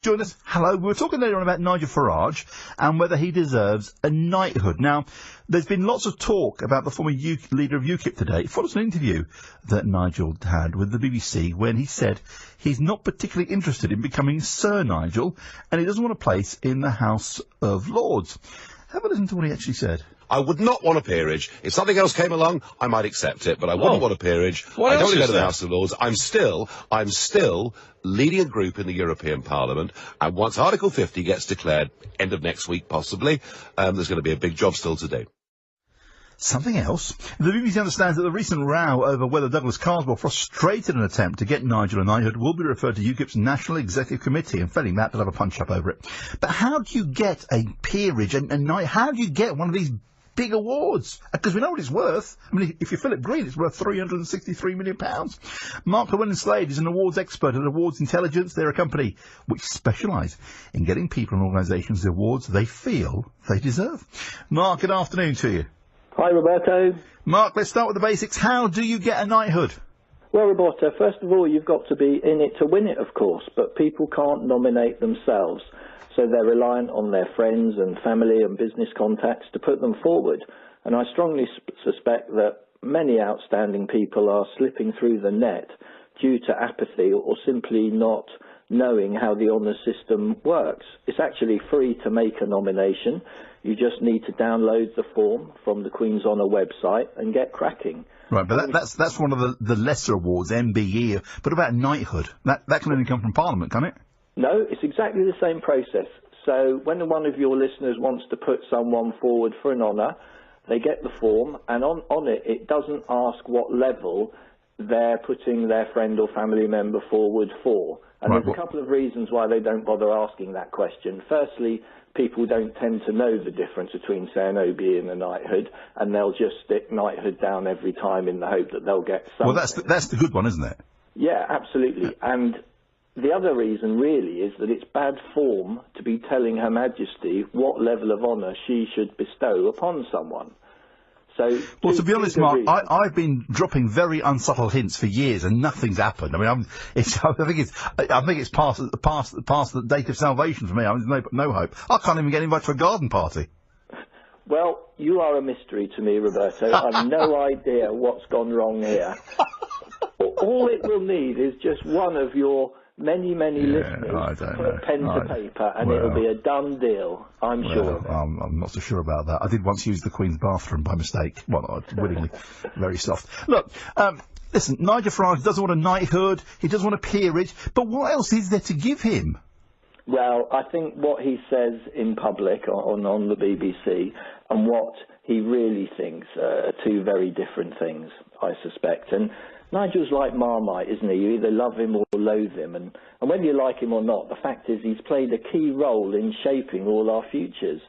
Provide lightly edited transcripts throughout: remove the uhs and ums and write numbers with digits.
Join us. Hello. We were talking earlier on about Nigel Farage and whether he deserves a knighthood. Now, there's been lots of talk about the former leader of UKIP today. It follows an interview that Nigel had with the BBC when he said he's not particularly interested in becoming Sir Nigel and he doesn't want a place in the House of Lords. Have a listen to what he actually said. I would not want a peerage. If something else came along, I might accept it, but I wouldn't want a peerage. I don't want to go to the House of Lords. I'm still leading a group in the European Parliament, and once Article 50 gets declared, end of next week possibly, there's going to be a big job still to do. Something else. The BBC understands that the recent row over whether Douglas Carswell frustrated an attempt to get Nigel a knighthood will be referred to UKIP's National Executive Committee, and failing that, they'll have a punch-up over it. But how do you get a peerage, a knight? How do you get one of these big awards? Because we know what it's worth. I mean, if you're Philip Green, it's worth £363 million. Mark Llewellyn-Slade is an awards expert at Awards Intelligence. They're a company which specialise in getting people and organisations the awards they feel they deserve. Mark, good afternoon to you. Hi, Roberto. Mark, let's start with the basics. How do you get a knighthood? Well, Roberto, first of all, you've got to be in it to win it, of course, but people can't nominate themselves, so they're reliant on their friends and family and business contacts to put them forward. And I strongly suspect that many outstanding people are slipping through the net due to apathy or simply not knowing how the honour system works. It's actually free to make a nomination. You just need to download the form from the Queen's Honour website and get cracking. Right, but that's one of the lesser awards, MBE. But about knighthood, that can only come from Parliament, can it? No, it's exactly the same process. So when one of your listeners wants to put someone forward for an honour, they get the form, and on it, it doesn't ask what level they're putting their friend or family member forward for. And there's a couple of reasons why they don't bother asking that question. Firstly, people don't tend to know the difference between, say, an OBE and a knighthood, and they'll just stick knighthood down every time in the hope that they'll get something. Well, that's the good one, isn't it? Yeah, absolutely. And the other reason, really, is that it's bad form to be telling Her Majesty what level of honour she should bestow upon someone. So, well, to be honest, Mark, I've been dropping very unsubtle hints for years, and nothing's happened. I mean, I think it's past the date of salvation for me. I mean, there's no hope. I can't even get invited to a garden party. Well, you are a mystery to me, Roberto. I've no idea what's gone wrong here. All it will need is just one of your many listeners to put a pen to paper, and it'll be a done deal, I'm sure. I'm not so sure about that. I did once use the Queen's bathroom by mistake. Well, not willingly. Very soft. Look, listen, Nigel Farage doesn't want a knighthood, he doesn't want a peerage, but what else is there to give him? Well, I think what he says in public on the BBC and what he really thinks are two very different things, I suspect. And Nigel's like Marmite, isn't he? You either love him or loathe him. And whether you like him or not, the fact is he's played a key role in shaping all our futures.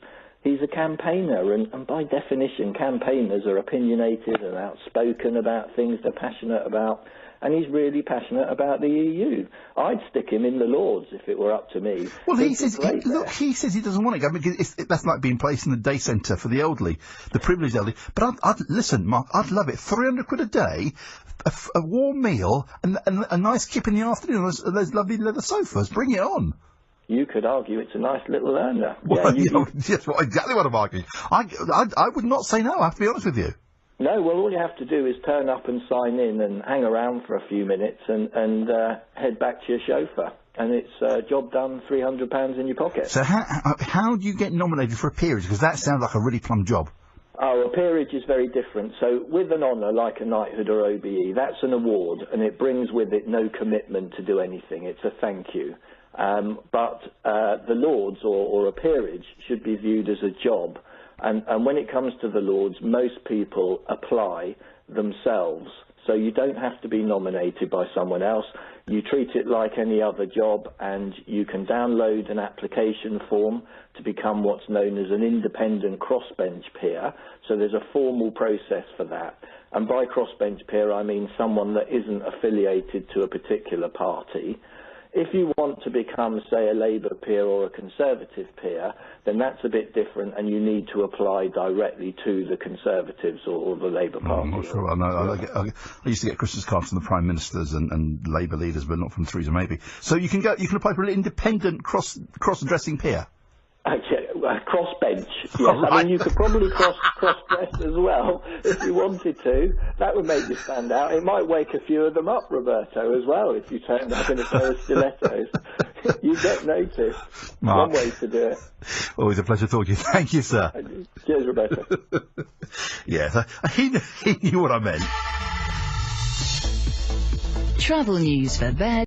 He's a campaigner, and by definition, campaigners are opinionated and outspoken about things they're passionate about. And he's really passionate about the EU. I'd stick him in the Lords if it were up to me. Well, he says he doesn't want to go because that's like being placed in the day centre for the elderly, the privileged elderly. But listen, Mark, I'd love it. £300 a day, a warm meal, and a nice kip in the afternoon. Those lovely leather sofas. Bring it on. You could argue it's a nice little earner. Well, yes, exactly what I'm arguing. I would not say no. I have to be honest with you. No, well, all you have to do is turn up and sign in and hang around for a few minutes and head back to your chauffeur. And it's job done, £300 in your pocket. So how do you get nominated for a peerage? Because that sounds like a really plum job. Oh, a peerage is very different. So with an honour like a knighthood or OBE, that's an award, and it brings with it no commitment to do anything. It's a thank you. But the Lords or a peerage should be viewed as a job. And when it comes to the Lords, most people apply themselves. So you don't have to be nominated by someone else. You treat it like any other job, and you can download an application form to become what's known as an independent crossbench peer. So there's a formal process for that. And by crossbench peer, I mean someone that isn't affiliated to a particular party. If you want to become, say, a Labour peer or a Conservative peer, then that's a bit different, and you need to apply directly to the Conservatives or the Labour Party. I'm not sure. I used to get Christmas cards from the Prime Ministers and Labour leaders, but not from Theresa May. So you can apply for an independent cross-dressing peer. Actually, crossbench, yes. Right. I mean, you could probably cross-dress as well if you wanted to. That would make you stand out. It might wake a few of them up, Roberto, as well, if you turned up in a pair of stilettos. You get noticed. Mark. One way to do it. Always a pleasure talking. Thank you, sir. Cheers, Roberto. Yes, he knew what I meant. Travel news for bed.